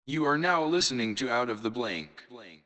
You are now listening to Out of the Blank. Like,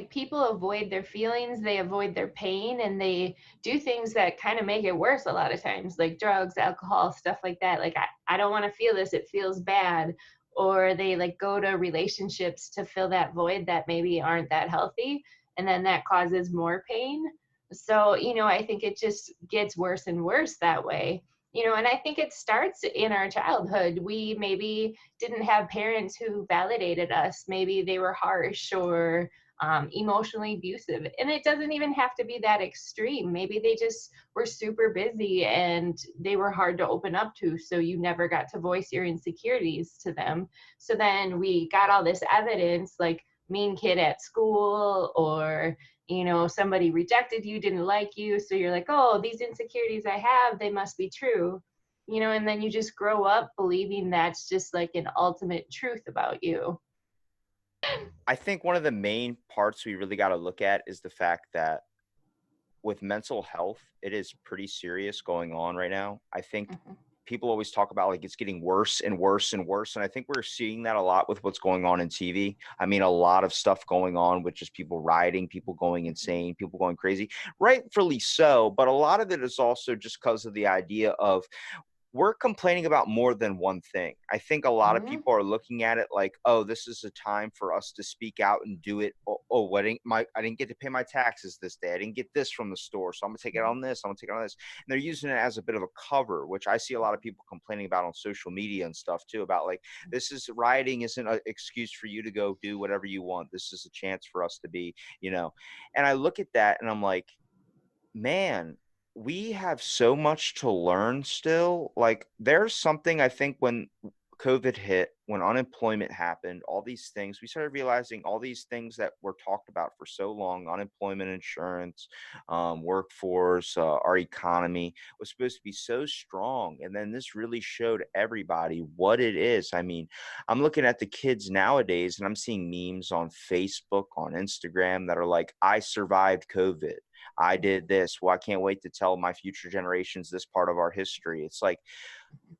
people avoid their feelings, they avoid their pain, and they do things that kind of make it worse a lot of times, like drugs, alcohol, stuff like that. Like, I don't want to feel this, it feels bad. Or they like go to relationships to fill that void that maybe aren't that healthy, and then that causes more pain. So, I think it just gets worse and worse that way. And I think it starts in our childhood. We maybe didn't have parents who validated us. Maybe they were harsh or emotionally abusive. And it doesn't even have to be that extreme. Maybe they just were super busy and they were hard to open up to. So you never got to voice your insecurities to them. So then we got all this evidence, like mean kid at school, or somebody rejected you, didn't like you, so you're like, oh, these insecurities I have, they must be true. And then you just grow up believing that's just like an ultimate truth about you. I think one of the main parts we really got to look at is the fact that with mental health, it is pretty serious going on right now. I think Mhm. people always talk about like it's getting worse and worse and worse. And I think we're seeing that a lot with what's going on in TV. I mean, a lot of stuff going on with just people rioting, people going insane, people going crazy, rightfully so. But a lot of it is also just because of the idea of we're complaining about more than one thing. I think a lot of Mhm. people are looking at it like, oh, this is a time for us to speak out and do it. Oh, I didn't get to pay my taxes this day. I didn't get this from the store, so I'm gonna take it on this. I'm gonna take it on this. And they're using it as a bit of a cover, which I see a lot of people complaining about on social media and stuff too. About like, this is rioting isn't an excuse for you to go do whatever you want. This is a chance for us to be, you know. And I look at that and I'm like, man, we have so much to learn still. Like, there's something I think when COVID hit, when unemployment happened, all these things, we started realizing all these things that were talked about for so long: unemployment insurance, workforce, our economy was supposed to be so strong. And then this really showed everybody what it is. I mean, I'm looking at the kids nowadays and I'm seeing memes on Facebook, on Instagram that are like, I survived COVID. I did this. Well, I can't wait to tell my future generations this part of our history. It's like,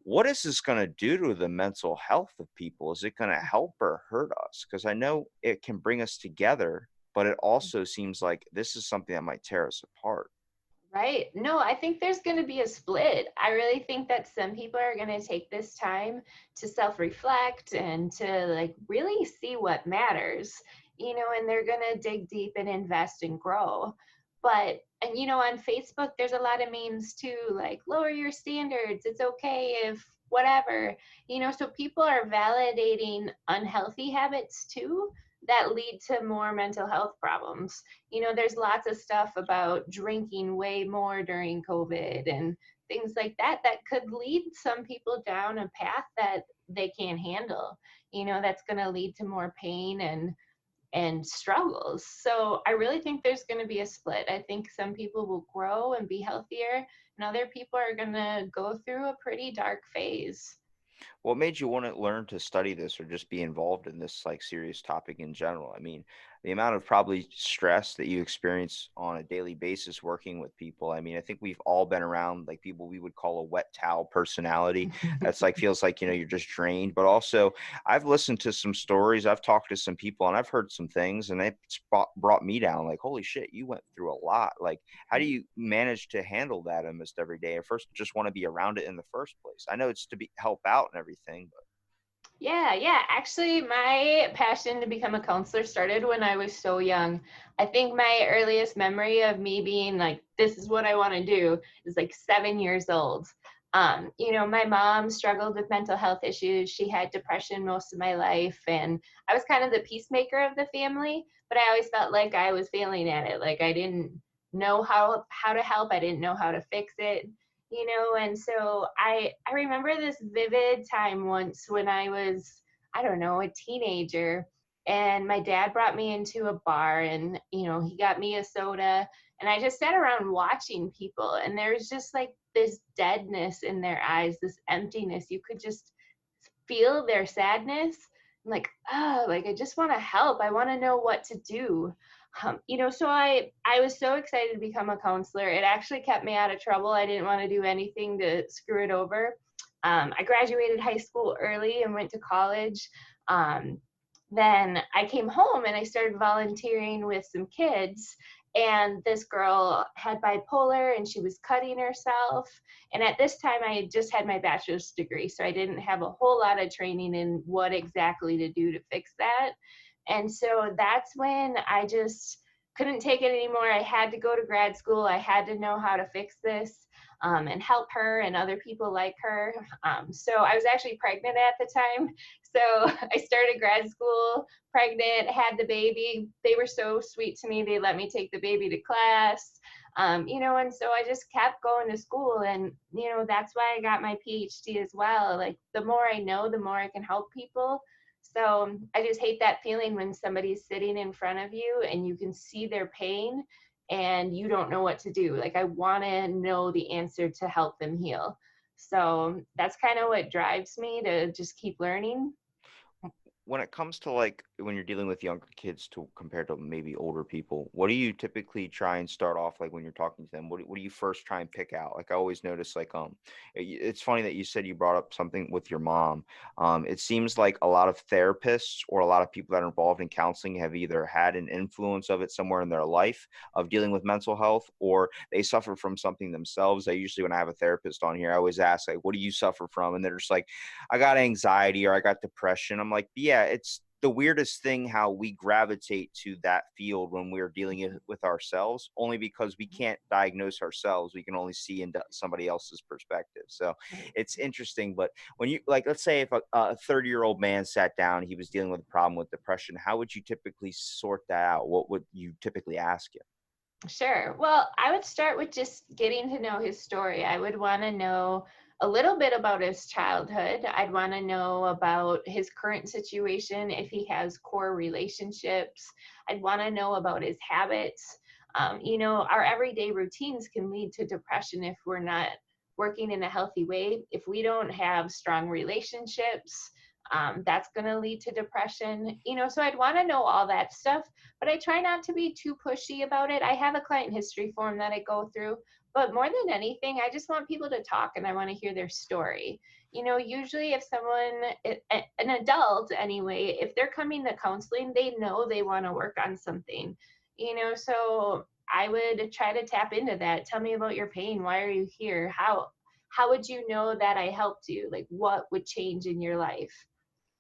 what is this going to do to the mental health of people? Is it going to help or hurt us? Because I know it can bring us together, but it also seems like this is something that might tear us apart. Right. No, I think there's going to be a split. I really think that some people are going to take this time to self reflect and to like really see what matters, and they're going to dig deep and invest and grow. But, and on Facebook, there's a lot of memes too, like lower your standards. It's okay if whatever, so people are validating unhealthy habits too that lead to more mental health problems. There's lots of stuff about drinking way more during COVID and things like that that could lead some people down a path that they can't handle. That's going to lead to more pain and struggles. So I really think there's going to be a split. I think some people will grow and be healthier, and other people are going to go through a pretty dark phase. What made you want to learn to study this or just be involved in this like serious topic in general? I mean, the amount of probably stress that you experience on a daily basis working with people. I mean, I think we've all been around like people we would call a wet towel personality. That's like feels like, you're just drained. But also, I've listened to some stories, I've talked to some people, and I've heard some things, and it's brought me down. Like, holy shit, you went through a lot. Like, how do you manage to handle that almost every day? At first, just want to be around it in the first place. I know it's to be help out and everything, but Yeah, yeah. Actually, my passion to become a counselor started when I was so young. I think my earliest memory of me being like, this is what I want to do is like 7 years old. My mom struggled with mental health issues. She had depression most of my life, and I was kind of the peacemaker of the family, but I always felt like I was failing at it. Like I didn't know how to help. I didn't know how to fix it. And so I remember this vivid time once when I was, I don't know, a teenager, and my dad brought me into a bar, and he got me a soda, And I just sat around watching people, and there's just like this deadness in their eyes, this emptiness. You could just feel their sadness. I'm like, oh, like I just want to help. I want to know what to do. So I was so excited to become a counselor. It actually kept me out of trouble. I didn't want to do anything to screw it over. I graduated high school early and went to college. Um, then I came home and I started volunteering with some kids. And this girl had bipolar and she was cutting herself. And at this time, I had just had my bachelor's degree, so I didn't have a whole lot of training in what exactly to do to fix that. And so that's when I just couldn't take it anymore. I had to go to grad school. I had to know how to fix this, and help her and other people like her. So I was actually pregnant at the time. So I started grad school pregnant, had the baby. They were so sweet to me. They let me take the baby to class. And so I just kept going to school, and that's why I got my PhD as well. Like, the more I know, the more I can help people. So I just hate that feeling when somebody's sitting in front of you and you can see their pain and you don't know what to do. Like, I want to know the answer to help them heal. So that's kind of what drives me to just keep learning. When it comes to like when you're dealing with younger kids to compared to maybe older people, what do you typically try and start off like when you're talking to them? What do you first try and pick out? Like I always notice like it's funny that you said you brought up something with your mom. It seems like a lot of therapists or a lot of people that are involved in counseling have either had an influence of it somewhere in their life of dealing with mental health, or they suffer from something themselves. I usually, when I have a therapist on here, I always ask like, what do you suffer from? And they're just like, I got anxiety or I got depression. I'm like, yeah, it's the weirdest thing how we gravitate to that field when we're dealing with ourselves, only because we can't diagnose ourselves. We can only see into somebody else's perspective. So Right. it's interesting. But when you like, let's say if a 30-year-old man sat down, he was dealing with a problem with depression, how would you typically sort that out? What would you typically ask him? Sure. Well, I would start with just getting to know his story. I would want to know a little bit about his childhood. I'd want to know about his current situation, if he has core relationships. I'd want to know about his habits. Our everyday routines can lead to depression if we're not working in a healthy way. If we don't have strong relationships, that's going to lead to depression. So I'd want to know all that stuff, but I try not to be too pushy about it. I have a client history form that I go through, but more than anything, I just want people to talk and I want to hear their story. Usually if someone, an adult anyway, if they're coming to counseling, they know they want to work on something, so I would try to tap into that. Tell me about your pain. Why are you here? How would you know that I helped you? Like, what would change in your life?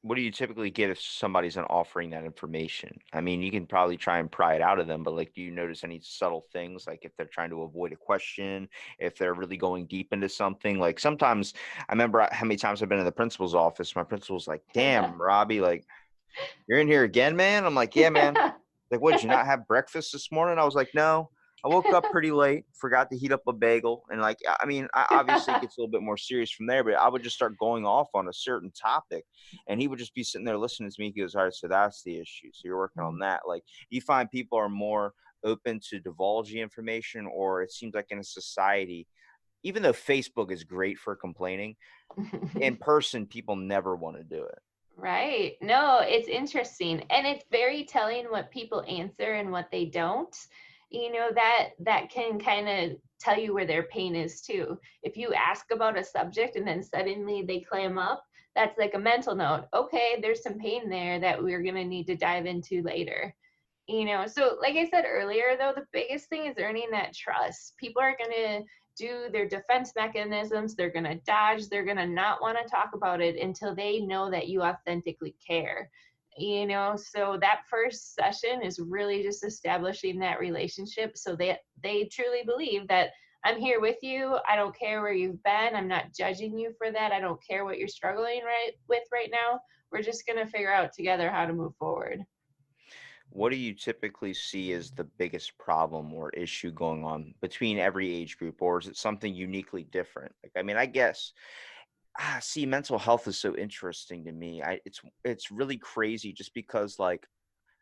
What do you typically get if somebody's not offering that information? I mean, you can probably try and pry it out of them, but like, do you notice any subtle things? Like if they're trying to avoid a question, if they're really going deep into something, like sometimes I remember how many times I've been in the principal's office. My principal's like, damn, Robbie, like you're in here again, man. I'm like, yeah, man. Like, what, did you not have breakfast this morning? I was like, no. I woke up pretty late, forgot to heat up a bagel. And like, I mean, I obviously it gets a little bit more serious from there, but I would just start going off on a certain topic and he would just be sitting there listening to me. He goes, all right, so that's the issue. So you're working on that. Like, do you find people are more open to divulging information, or it seems like in a society, even though Facebook is great for complaining, in person, people never want to do it. Right. No, it's interesting. And it's very telling what people answer and what they don't. That can kind of tell you where their pain is too. If you ask about a subject and then suddenly they clam up, that's like a mental note. Okay, there's some pain there that we're going to need to dive into later. So like I said earlier, though, the biggest thing is earning that trust. People are going to do their defense mechanisms, they're going to dodge, they're going to not want to talk about it until they know that you authentically care. So that first session is really just establishing that relationship so that they truly believe that I'm here with you. I don't care where you've been. I'm not judging you for that. I don't care what you're struggling with right now. We're just going to figure out together how to move forward. What do you typically see as the biggest problem or issue going on between every age group, or is it something uniquely different? Like, I mean, I guess, see, mental health is so interesting to me. It's really crazy just because, like,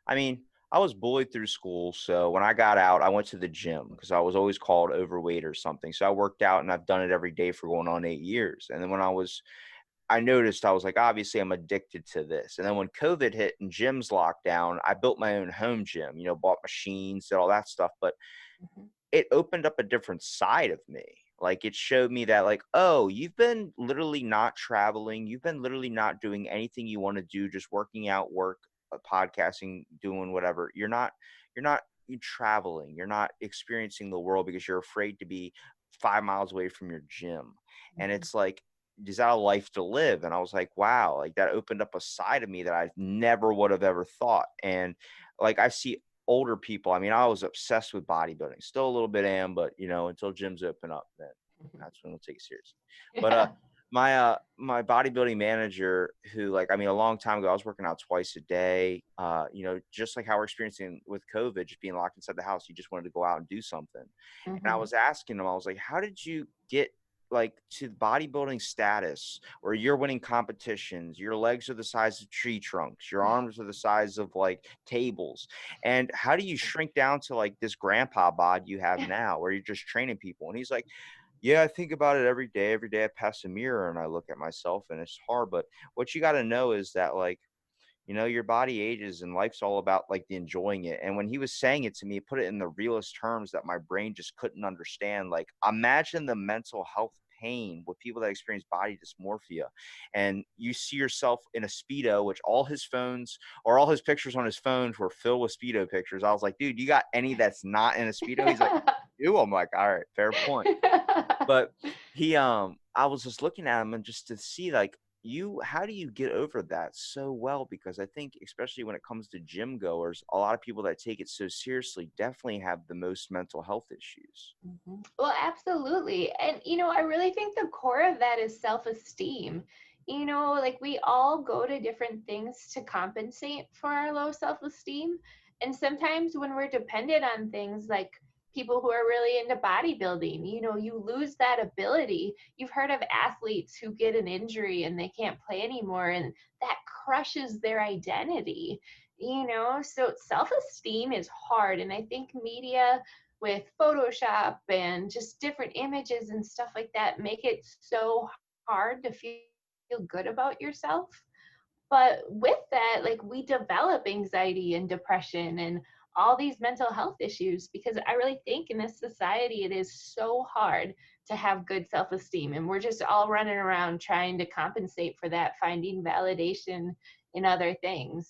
I mean, I was bullied through school. So when I got out, I went to the gym because I was always called overweight or something. So I worked out and I've done it every day for going on 8 years. And then when I noticed, I was like, obviously I'm addicted to this. And then when COVID hit and gyms locked down, I built my own home gym, bought machines, did all that stuff. But Mhm. it opened up a different side of me. Like it showed me that like, oh, you've been literally not traveling. You've been literally not doing anything you want to do, just working out, podcasting, doing whatever. You're traveling. You're not experiencing the world because you're afraid to be 5 miles away from your gym. And Mhm. it's like, is that a life to live? And I was like, wow, like that opened up a side of me that I never would have ever thought. And like I see older people. I mean, I was obsessed with bodybuilding. Still a little bit am, but until gyms open up, then that's when we'll take it seriously. But Yeah. my bodybuilding manager, who like I mean, a long time ago, I was working out twice a day. Just like how we're experiencing with COVID, just being locked inside the house, you just wanted to go out and do something. And I Mhm. was asking him, I was like, how did you get like to bodybuilding status where you're winning competitions, your legs are the size of tree trunks, your arms are the size of like tables, and how do you shrink down to like this grandpa bod you have now where you're just training people? And he's like, yeah, I think about it every day. Every day I pass a mirror and I look at myself and it's hard. But what you got to know is that like, your body ages and life's all about like the enjoying it. And when he was saying it to me, he put it in the realest terms that my brain just couldn't understand. Like, imagine the mental health pain with people that experience body dysmorphia. And you see yourself in a Speedo, which all his phones or all his pictures on his phones were filled with Speedo pictures. I was like, dude, you got any that's not in a Speedo? He's like, ew. I'm like, all right, fair point. But I was just looking at him and just to see like how do you get over that so well? Because I think especially when it comes to gym goers, a lot of people that take it so seriously definitely have the most mental health issues. Mhm. Well, absolutely. And, I really think the core of that is self esteem. Like we all go to different things to compensate for our low self esteem. And sometimes when we're dependent on things like people who are really into bodybuilding, you lose that ability. You've heard of athletes who get an injury and they can't play anymore, and that crushes their identity. So self esteem is hard. And I think media with Photoshop and just different images and stuff like that make it so hard to feel good about yourself. But with that, like we develop anxiety and depression and all these mental health issues because I really think in this society it is so hard to have good self-esteem, and we're just all running around trying to compensate for that, finding validation in other things.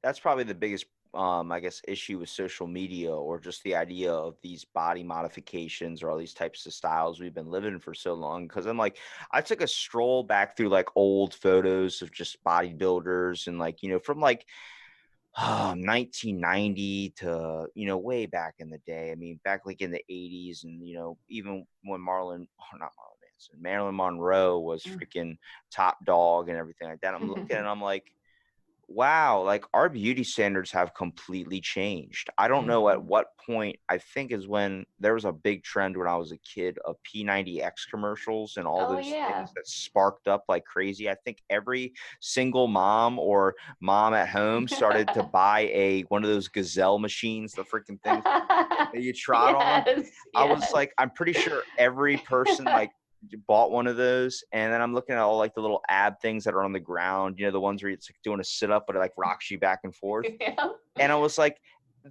That's probably the biggest I guess issue with social media or just the idea of these body modifications or all these types of styles we've been living for so long. Cause I'm like, I took a stroll back through like old photos of just bodybuilders and like, from like 1990 to way back in the day. I mean, back like in the 80s, and even when not Marlon Manson, Marilyn Monroe was freaking top dog and everything like that. I'm looking and I'm like, wow, like our beauty standards have completely changed. I don't know at Mhm. what point. I think is when there was a big trend when I was a kid of P90X commercials and all Oh those yeah. things that sparked up like crazy. I think every single mom or mom at home started to buy a one of those gazelle machines, the freaking things that you trot on. Yes, I was yes. like, I'm pretty sure every person like bought one of those, and then I'm looking at all like the little ab things that are on the ground, the ones where it's like doing a sit up, but it like rocks you back and forth. Yeah. And I was like,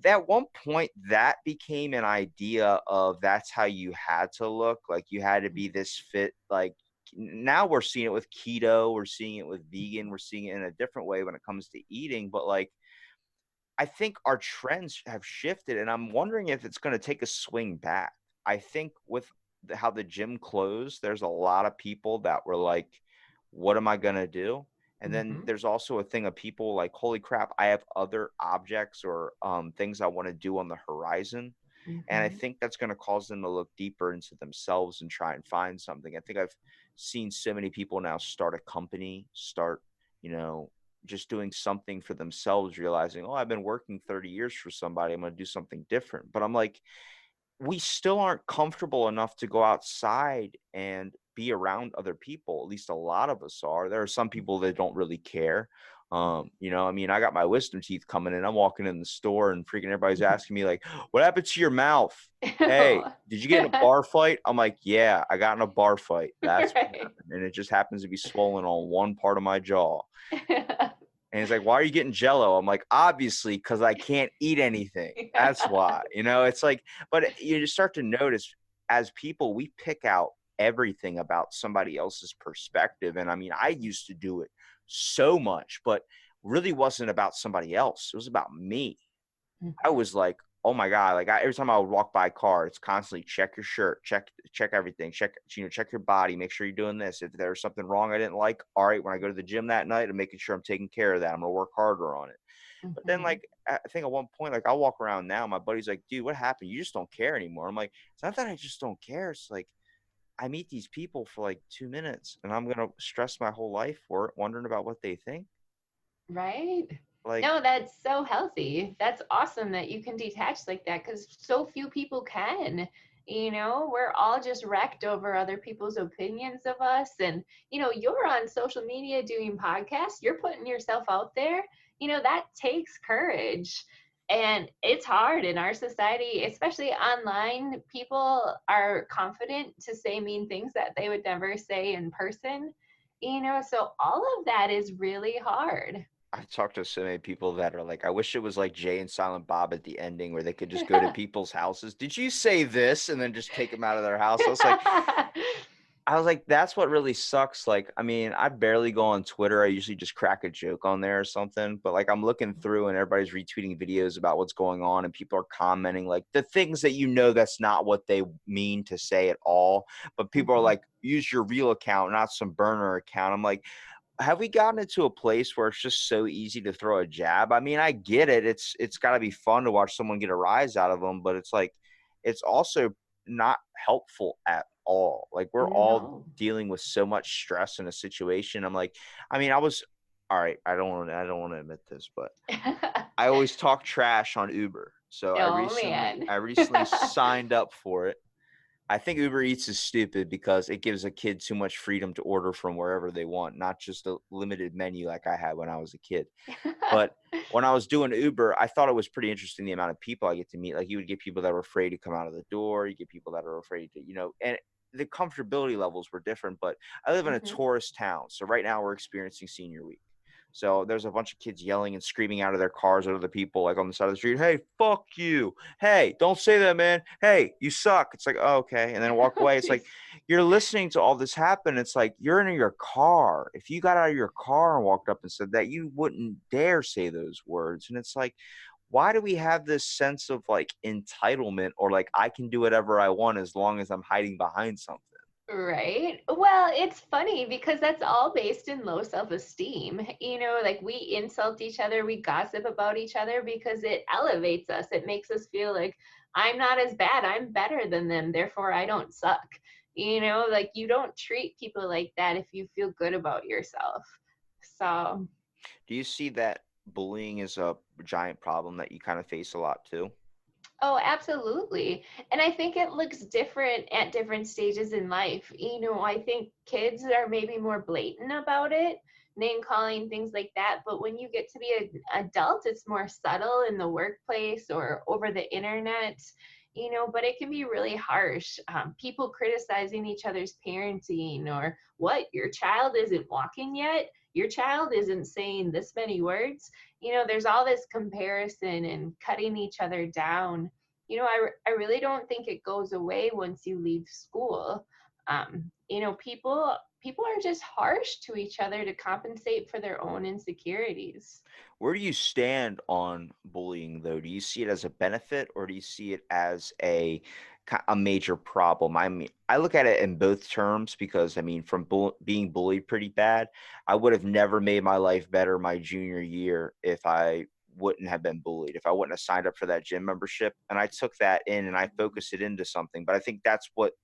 at one point that became an idea of that's how you had to look, like you had to be this fit. Like now we're seeing it with keto, we're seeing it with vegan, we're seeing it in a different way when it comes to eating, but like I think our trends have shifted, and I'm wondering if it's going to take a swing back. I think with how the gym closed, there's a lot of people that were like, "What am I going to do?" And then Mhm. there's also a thing of people like, "Holy crap, I have other objects or things I want to do on the horizon." And I Mhm. think that's going to cause them to look deeper into themselves and try and find something. I think I've seen so many people now start a company, you know, just doing something for themselves, realizing, oh, I've been working 30 years for somebody. I'm going to do something different. But I'm like, we still aren't comfortable enough to go outside and be around other people. At least a lot of us are. There are some people that don't really care. I mean, I got my wisdom teeth coming in. I'm walking in the store and freaking everybody's asking me like, what happened to your mouth? Hey, did you get in a bar fight? I'm like, yeah, I got in a bar fight. That's what Right. happened. And it just happens to be swollen on one part of my jaw. And he's like, why are you getting jello? I'm like, obviously, because I can't eat anything. That's why. It's like, but you just start to notice as people, we pick out everything about somebody else's perspective. And I mean, I used to do it so much, but really wasn't about somebody else. It was about me. I Mhm. was like, oh my God, like every time I would walk by a car, it's constantly check your shirt, check everything, check your body, make sure you're doing this. If there's something wrong I didn't like, all right, when I go to the gym that night, I'm making sure I'm taking care of that. I'm gonna work harder on it. But then Mhm. like I think at one point, like I'll walk around now, my buddy's like, dude, what happened? You just don't care anymore. I'm like, it's not that I just don't care. It's like I meet these people for like 2 minutes and I'm gonna stress my whole life for it, wondering about what they think. Right? Like No, that's so healthy. That's awesome that you can detach like that because so few people can. We're all just wrecked over other people's opinions of us. And, you're on social media doing podcasts, you're putting yourself out there. That takes courage. And it's hard in our society, especially online. People are confident to say mean things that they would never say in person. So all of that is really hard. I've talked to so many people that are like, I wish it was like Jay and Silent Bob at the ending where they could just go to people's houses. Did you say this? And then just take them out of their house. I was like, that's what really sucks. Like, I mean, I barely go on Twitter. I usually just crack a joke on there or something. But like, I'm looking through and everybody's retweeting videos about what's going on, and people are commenting like the things that that's not what they mean to say at all. But people are Mhm. like, use your real account, not some burner account. I'm like, have we gotten into a place where it's just so easy to throw a jab? I mean, I get it. It's got to be fun to watch someone get a rise out of them, but it's like it's also not helpful at all. Like we're all No. dealing with so much stress in a situation. I'm like, I mean, I was all right. I don't want to admit this, but I always talk trash on Uber. So I Oh recently man. I recently signed up for it. I think Uber Eats is stupid because it gives a kid too much freedom to order from wherever they want, not just a limited menu like I had when I was a kid. But when I was doing Uber, I thought it was pretty interesting the amount of people I get to meet. Like you would get people that were afraid to come out of the door, you get people that are afraid to, and the comfortability levels were different. But I live in a Mhm. tourist town. So right now we're experiencing senior week. So there's a bunch of kids yelling and screaming out of their cars at other people, like on the side of the street. Hey, fuck you. Hey, don't say that, man. Hey, you suck. It's like, oh, okay. And then walk Oh, away. It's like jeez. you're listening to all this happen. It's like you're in your car. If you got out of your car and walked up and said that, you wouldn't dare say those words. And it's like, why do we have this sense of like entitlement or like I can do whatever I want as long as I'm hiding behind something? Right. Well, it's funny because that's all based in low self-esteem. Like we insult each other, we gossip about each other because it elevates us. It makes us feel like I'm not as bad, I'm better than them, therefore I don't suck. Like you don't treat people like that if you feel good about yourself. So, Do you see that bullying is a giant problem that you kind of face a lot too? oh, absolutely. And I think it looks different at different stages in life. I think kids are maybe more blatant about it, name calling, things like that. But when you get to be an adult, it's more subtle in the workplace or over the internet. But it can be really harsh. People criticizing each other's parenting or what, your child isn't walking yet? Your child isn't saying this many words. There's all this comparison and cutting each other down. I really don't think it goes away once you leave school. People are just harsh to each other to compensate for their own insecurities. Where do you stand on bullying, though? Do you see it as a benefit or do you see it as a major problem? I mean, I look at it in both terms because, I mean, from being bullied pretty bad, I would have never made my life better my junior year if I wouldn't have been bullied, if I wouldn't have signed up for that gym membership. And I took that in and I focused it into something. But I think that's what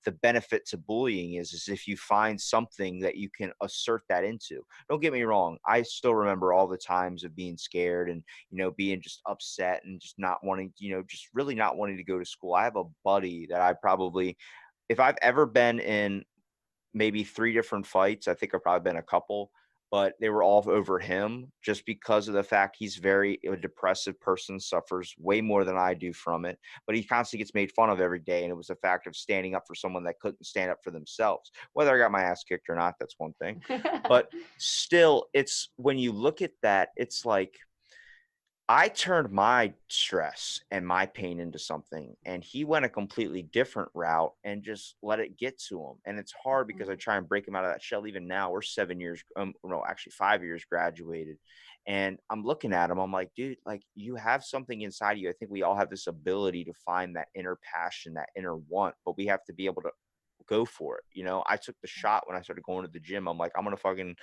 the benefit to bullying is if you find something that you can assert that into. Don't get me wrong, I still remember all the times of being scared and being just upset and just not wanting, just really not wanting to go to school. I have a buddy that I probably, if I've ever been in maybe 3 different fights, I think I've probably been a couple, but they were all over him just because of the fact he's a depressive person, suffers way more than I do from it, but he constantly gets made fun of every day. And it was the fact of standing up for someone that couldn't stand up for themselves. Whether I got my ass kicked or not, that's one thing. But still, it's when you look at that, it's like, I turned my stress and my pain into something, and he went a completely different route and just let it get to him. And it's hard because I try and break him out of that shell. Even now, we're 7 years, no, actually 5 years graduated, and I'm looking at him. I'm like, dude, like you have something inside you. I think we all have this ability to find that inner passion, that inner want, but we have to be able to go for it. I took the shot when I started going to the gym. I'm like, I'm gonna fucking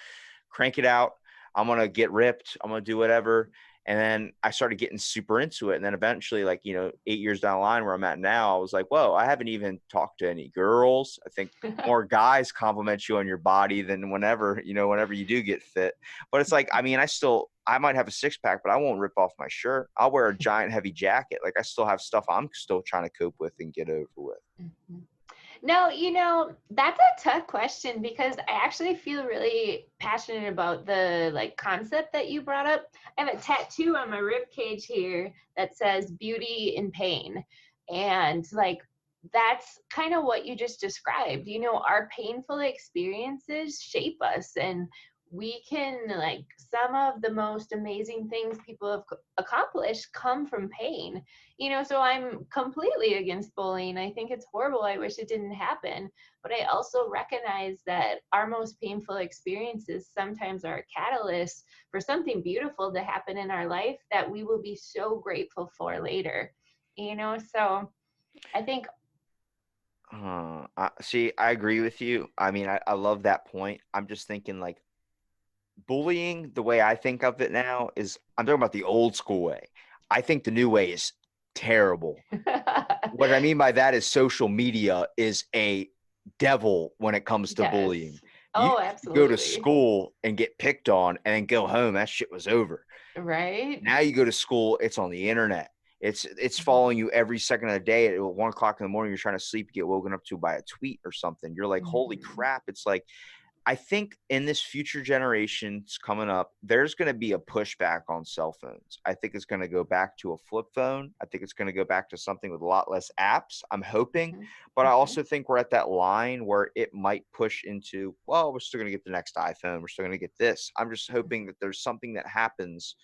crank it out. I'm gonna get ripped. I'm gonna do whatever. And then I started getting super into it. And then eventually, 8 years down the line where I'm at now, I was like, whoa, I haven't even talked to any girls. I think more guys compliment you on your body than whenever you do get fit. But it's like, I mean, I might have a six pack, but I won't rip off my shirt. I'll wear a giant heavy jacket. Like I still have stuff I'm still trying to cope with and get over with. Mhm. No, that's a tough question because I actually feel really passionate about the concept that you brought up. I have a tattoo on my rib cage here that says beauty in pain. And that's kind of what you just described. Our painful experiences shape us, and we can some of the most amazing things people have accomplished come from pain. So I'm completely against bullying. I think it's horrible. I wish it didn't happen. But I also recognize that our most painful experiences sometimes are a catalyst for something beautiful to happen in our life that we will be so grateful for later. So I think See, I agree with you. I mean, I love that point. I'm just thinking bullying, the way I think of it now is I'm talking about the old school way. I think the new way is terrible. What I mean by that is social media is a devil when it comes to yes. bullying. Oh, You used to absolutely. go to school and get picked on and then go home. That shit was over. Right. Now you go to school, it's on the internet. It's following you every second of the day. At 1 o'clock in the morning, you're trying to sleep, you get woken up to by a tweet or something. You're like, holy crap. It's like, I think in this future generations coming up, there's going to be a pushback on cell phones. I think it's going to go back to a flip phone. I think it's going to go back to something with a lot less apps. I'm hoping, but I also think we're at that line where it might push into, well, we're still going to get the next iPhone. We're still going to get this. I'm just hoping that there's something that happens.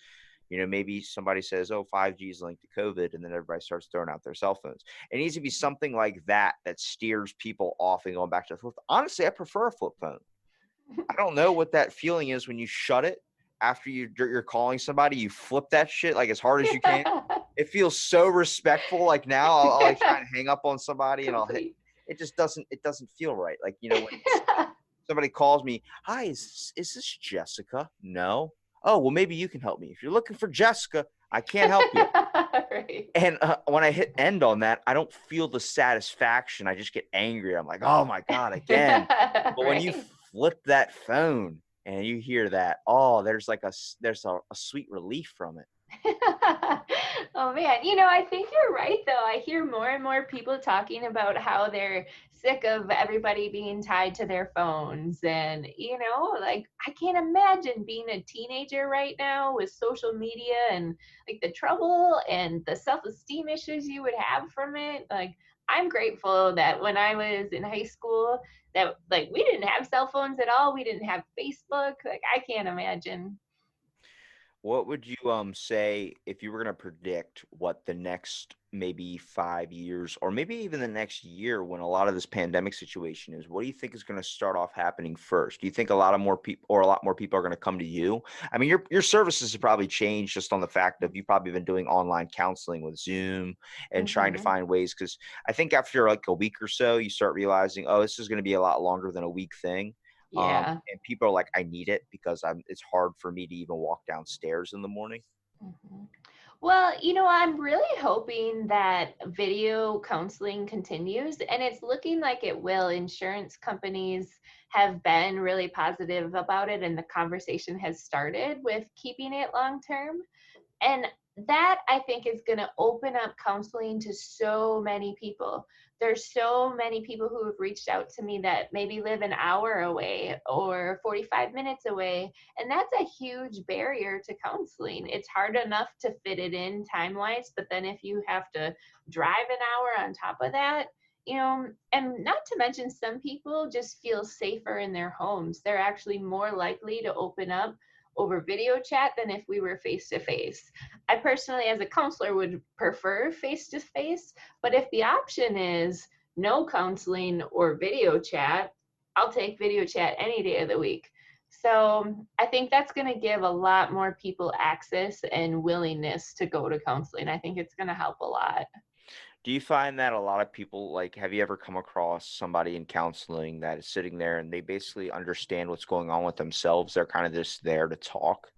Maybe somebody says, oh, 5G is linked to COVID, and then everybody starts throwing out their cell phones. It needs to be something like that steers people off and going back to the flip. Honestly, I prefer a flip phone. I don't know what that feeling is when you shut it after you're calling somebody, you flip that shit as hard as you can. It feels so respectful. Like now I'll try and hang up on somebody and I'll hit. It just doesn't feel right. When somebody calls me, hi, is this Jessica? No. Oh, well, maybe you can help me. If you're looking for Jessica, I can't help you. Right. And when I hit end on that, I don't feel the satisfaction. I just get angry. I'm like, oh my God, again. But when you flip that phone and you hear that, oh, there's a sweet relief from it. Oh man, I think you're right though. I hear more and more people talking about how they're sick of everybody being tied to their phones. And, I can't imagine being a teenager right now with social media and the trouble and the self-esteem issues you would have from it. I'm grateful that when I was in high school that we didn't have cell phones at all. We didn't have Facebook. I can't imagine. What would you say if you were going to predict what the next maybe 5 years or maybe even the next year when a lot of this pandemic situation is? What do you think is going to start off happening first? Do you think a lot more people are going to come to you? I mean, your services have probably changed just on the fact of you've probably been doing online counseling with Zoom and trying to find ways, because I think after a week or so, you start realizing, oh, this is going to be a lot longer than a week thing. Yeah. And people are like, I need it because it's hard for me to even walk downstairs in the morning. Well, I'm really hoping that video counseling continues, and it's looking like it will. Insurance companies have been really positive about it, and the conversation has started with keeping it long term. And that I think is going to open up counseling to so many people there's so many people who have reached out to me that maybe live an hour away or 45 minutes away. And that's a huge barrier to counseling. It's hard enough to fit it in time wise, but then if you have to drive an hour on top of that, and not to mention, some people just feel safer in their homes. They're actually more likely to open up over video chat than if we were face to face. I personally, as a counselor, would prefer face to face, but if the option is no counseling or video chat, I'll take video chat any day of the week. So I think that's going to give a lot more people access and willingness to go to counseling. I think it's going to help a lot. Do you find that a lot of people, like, have you ever come across somebody in counseling that is sitting there and they basically understand what's going on with themselves? They're kind of just there to talk.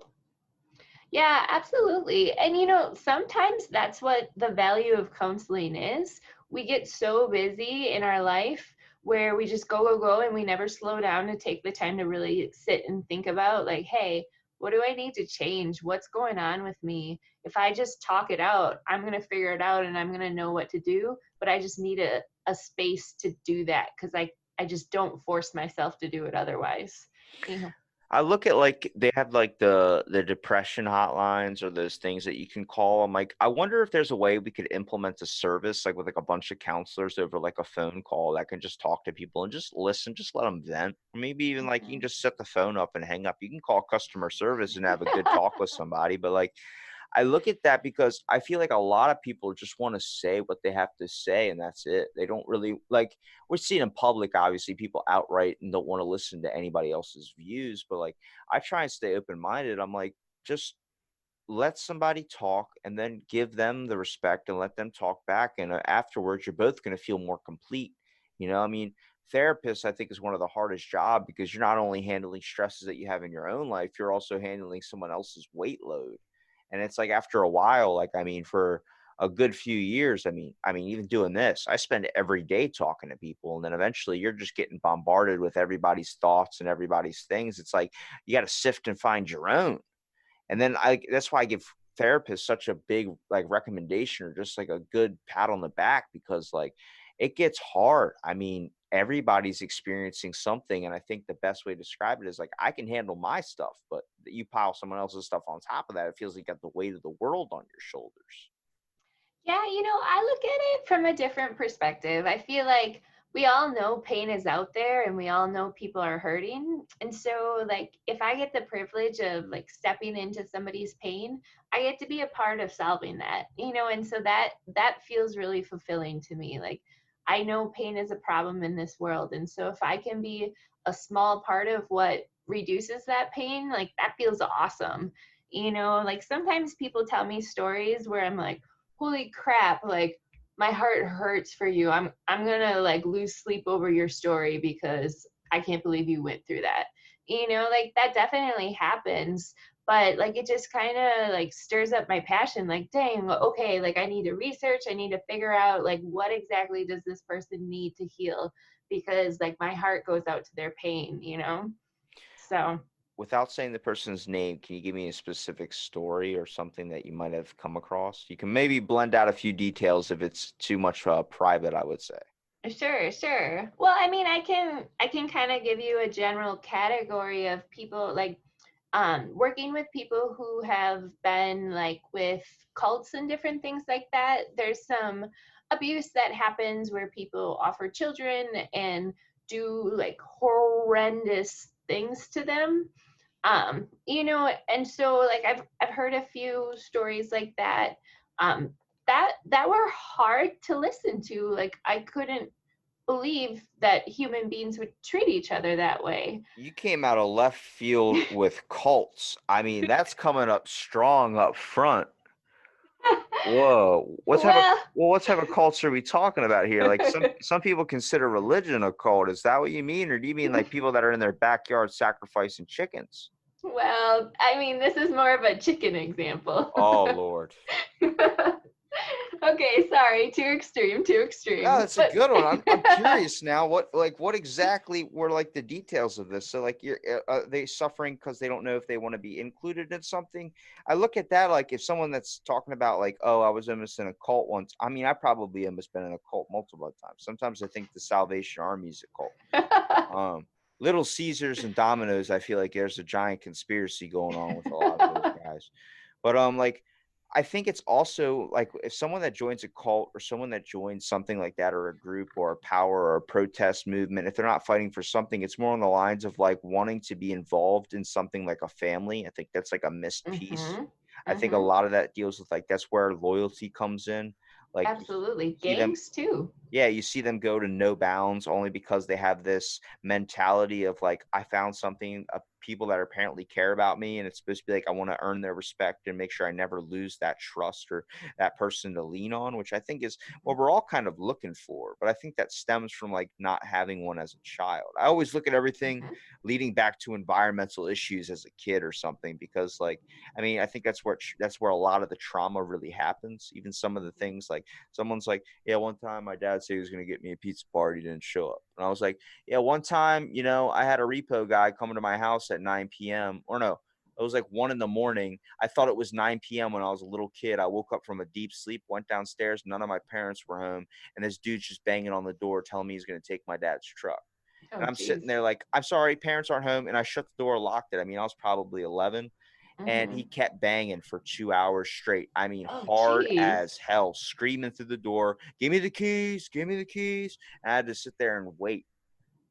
Yeah, absolutely. And sometimes that's what the value of counseling is. We get so busy in our life where we just go, go, go, and we never slow down to take the time to really sit and think about, like, hey, what do I need to change? What's going on with me? If I just talk it out, I'm going to figure it out and I'm going to know what to do. But I just need a space to do that because I just don't force myself to do it otherwise. I look at, like, they have like the depression hotlines or those things that you can call. I'm like, I wonder if there's a way we could implement a service like with like a bunch of counselors over like a phone call that can just talk to people and just listen, just let them vent. Or maybe even like you can just set the phone up and hang up. You can call customer service and have a good talk with somebody. But like, I look at that because I feel like a lot of people just want to say what they have to say and that's it. They don't really like, we're seeing in public, obviously, people outright and don't want to listen to anybody else's views. But like, I try and stay open minded. I'm like, just let somebody talk and then give them the respect and let them talk back. And afterwards, you're both going to feel more complete. I mean, therapist, I think, is one of the hardest job because you're not only handling stresses that you have in your own life, you're also handling someone else's weight load. And it's like after a while, like, I mean, for a good few years, I mean, even doing this, I spend every day talking to people. And then eventually you're just getting bombarded with everybody's thoughts and everybody's things. It's like you got to sift and find your own. And then that's why I give therapists such a big like recommendation or just like a good pat on the back because like it gets hard. I mean, everybody's experiencing something. And I think the best way to describe it is like I can handle my stuff, but you pile someone else's stuff on top of that, it feels like you got the weight of the world on your shoulders. Yeah, I look at it from a different perspective. I feel like we all know pain is out there and we all know people are hurting. And so like if I get the privilege of like stepping into somebody's pain, I get to be a part of solving that. And so that feels really fulfilling to me. Like I know pain is a problem in this world. And so if I can be a small part of what reduces that pain, like that feels awesome. Like sometimes people tell me stories where I'm like, holy crap, like my heart hurts for you. I'm gonna like lose sleep over your story because I can't believe you went through that. Like that definitely happens. But like it just kind of like stirs up my passion. Like, dang, okay, like I need to research, I need to figure out like what exactly does this person need to heal because like my heart goes out to their pain. So Without saying the person's name, can you give me a specific story or something that you might have come across? You can maybe blend out a few details if it's too much private, I would say. sure, sure. Well, I mean, I can kind of give you a general category of people like working with people who have been like with cults and different things like that. There's some abuse that happens where people offer children and do like horrendous things to them. And so like I've heard a few stories like that. That were hard to listen to. Like I couldn't believe that human beings would treat each other that way. You came out of left field with cults. I mean, that's coming up strong up front. Whoa. Well, What type of cults are we talking about here? Like some people consider religion a cult. Is that what you mean? Or do you mean like people that are in their backyard sacrificing chickens? well, I mean, this is more of a chicken example. Oh Lord. Okay, sorry, too extreme, too No, extreme. that's a But good one. I'm curious now. What exactly were like the details of this? So like, are they suffering because they don't know if they want to be included in something? I look at that like if someone that's talking about like, oh, I was almost in a cult once. I mean, I probably almost been in a cult multiple times. Sometimes I think the Salvation Army is a cult. Um, Little Caesars and Domino's, I feel like there's a giant conspiracy going on with a lot of those guys. But like I think it's also like if someone that joins a cult or someone that joins something like that or a group or a power or a protest movement, if they're not fighting for something, it's more on the lines of like wanting to be involved in something like a family. I think that's like a missed piece. mm-hmm, I think a mm-hmm, lot of that deals with like that's where loyalty comes in. Like absolutely. you see them, Gangs too. yeah, you see them go to no bounds only because they have this mentality of like, I found something of people that apparently care about me. And it's supposed to be like, I want to earn their respect and make sure I never lose that trust or that person to lean on, which I think is what we're all kind of looking for. But I think that stems from like not having one as a child. I always look at everything Mhm. leading back to environmental issues as a kid or something, because like, I mean, I think that's where a lot of the trauma really happens. Even some of the things like someone's like, yeah, one time my dad said he was going to get me a pizza party, didn't show up. And I was like, yeah, one time, I had a repo guy coming to my house at 9 p.m. Or no, it was like 1 in the morning. I thought it was 9 p.m. when I was a little kid. I woke up from a deep sleep, went downstairs. None of my parents were home. And this dude's just banging on the door telling me he's going to take my dad's truck. Oh, And I'm sitting geez. there like, I'm sorry, parents aren't home. And I shut the door, locked it. I mean, I was probably 11, and he Mm-hmm. kept banging for 2 hours straight. I mean, Oh, hard geez. as hell, screaming through the door, give me the keys, give me the keys. And I had to sit there and wait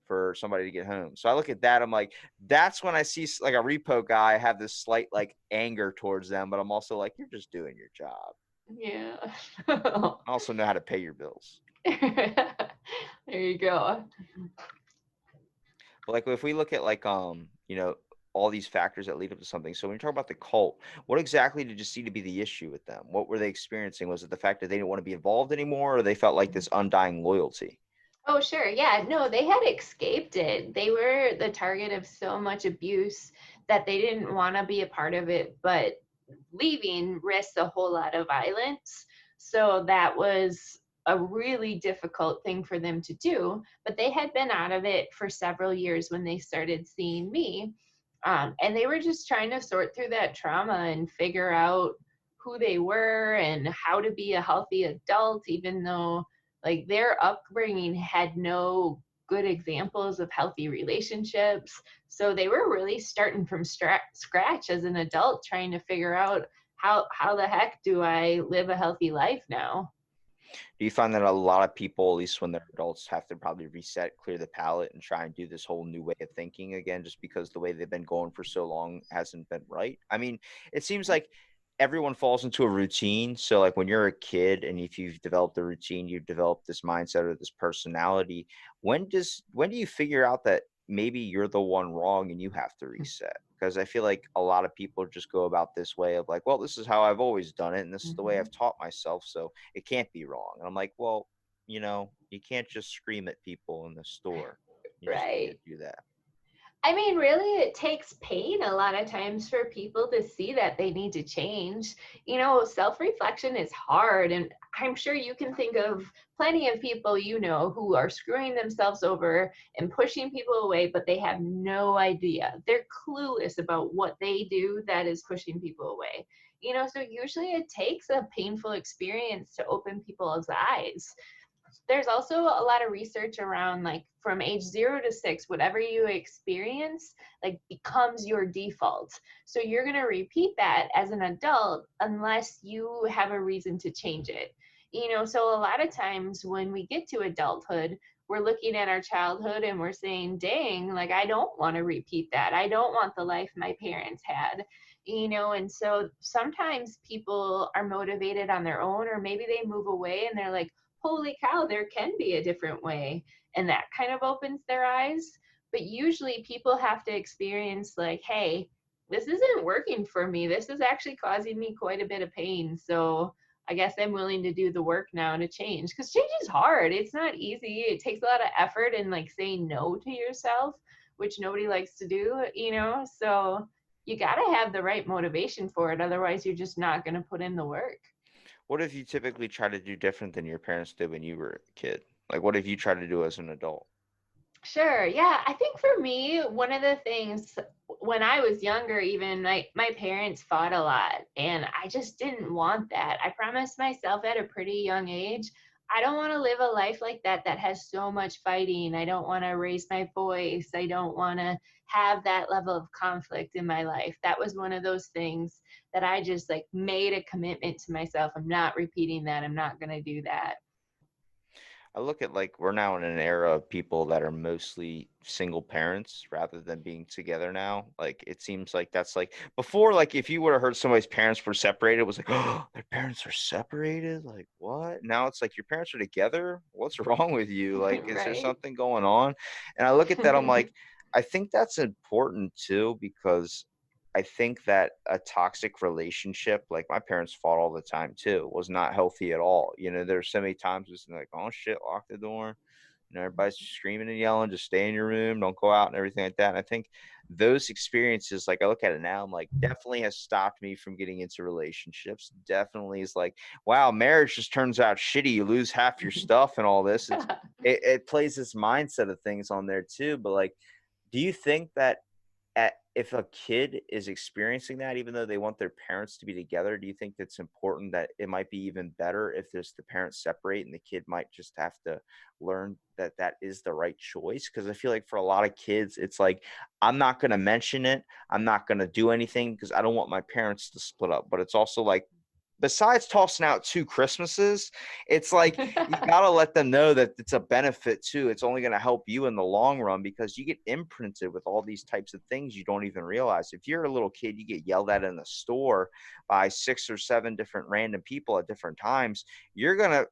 for somebody to get home. So I look at that, I'm like, that's when I see like a repo guy, I have this slight like anger towards them, but I'm also like, you're just doing your job. Yeah. I also know how to pay your bills. There you go. But like if we look at like all these factors that lead up to something. So when you talk about the cult, what exactly did you see to be the issue with them? What were they experiencing? Was it the fact that they didn't want to be involved anymore, or they felt like this undying loyalty? Oh, sure. Yeah. No, they had escaped it. They were the target of so much abuse that they didn't want to be a part of it, but leaving risks a whole lot of violence. So that was a really difficult thing for them to do. But they had been out of it for several years when they started seeing me. And they were just trying to sort through that trauma and figure out who they were and how to be a healthy adult, even though like their upbringing had no good examples of healthy relationships. So they were really starting from scratch as an adult, trying to figure out how the heck do I live a healthy life now? Do you find that a lot of people, at least when they're adults, have to probably reset, clear the palate, and try and do this whole new way of thinking again, just because the way they've been going for so long hasn't been right? I mean, it seems like everyone falls into a routine. So, like when you're a kid and if you've developed a routine, you've developed this mindset or this personality. When do you figure out that maybe you're the one wrong and you have to reset? Because I feel like a lot of people just go about this way of like, well, this is how I've always done it, and this is the way Mm-hmm. I've taught myself. So it can't be wrong. And I'm like, well, you can't just scream at people in the store. You just can't Right. do that. I mean, really, it takes pain a lot of times for people to see that they need to change. Self reflection is hard. And I'm sure you can think of plenty of people who are screwing themselves over and pushing people away, but they have no idea. They're clueless about what they do that is pushing people away. So usually it takes a painful experience to open people's eyes. There's also a lot of research around like from age 0 to 6, whatever you experience like becomes your default. So you're going to repeat that as an adult unless you have a reason to change it. So a lot of times when we get to adulthood, we're looking at our childhood and we're saying, dang, like I don't want to repeat that. I don't want the life my parents had. And so sometimes people are motivated on their own, or maybe they move away and they're like, holy cow, there can be a different way. And that kind of opens their eyes. But usually people have to experience, like, hey, this isn't working for me. This is actually causing me quite a bit of pain. So I guess I'm willing to do the work now to change, because change is hard. It's not easy. It takes a lot of effort and like saying no to yourself, which nobody likes to do. So you got to have the right motivation for it. Otherwise, you're just not going to put in the work. What have you typically tried to do different than your parents did when you were a kid? Like, what have you tried to do as an adult? Sure. Yeah. I think for me, one of the things when I was younger, even my parents fought a lot, and I just didn't want that. I promised myself at a pretty young age, I don't want to live a life like that has so much fighting. I don't want to raise my voice. I don't want to have that level of conflict in my life. That was one of those things that I just like made a commitment to myself. I'm not repeating that. I'm not going to do that. I look at like we're now in an era of people that are mostly single parents rather than being together now. Like it seems like that's like before, like if you would have heard somebody's parents were separated, it was like, oh, their parents are separated. Like what? Now it's like your parents are together. What's wrong with you? Like, is there Right. something going on? And I look at that, I'm like, I think that's important too, because I think that a toxic relationship, like my parents fought all the time too, was not healthy at all. You know, there's so many times it's like, oh shit, lock the door. You know, everybody's screaming and yelling, just stay in your room, don't go out and everything like that. And I think those experiences, like I look at it now, I'm like, definitely has stopped me from getting into relationships. Definitely is like, wow, marriage just turns out shitty. You lose half your stuff and all this. It plays this mindset of things on there too. But like, do you think that if a kid is experiencing that, even though they want their parents to be together, do you think it's important that it might be even better if there's the parents separate and the kid might just have to learn that that is the right choice? Because I feel like for a lot of kids, it's like, I'm not going to mention it. I'm not going to do anything because I don't want my parents to split up. But it's also like, besides tossing out 2 Christmases, it's like you got to let them know that it's a benefit too. It's only going to help you in the long run because you get imprinted with all these types of things you don't even realize. If you're a little kid, you get yelled at in the store by 6 or 7 different random people at different times. You're going to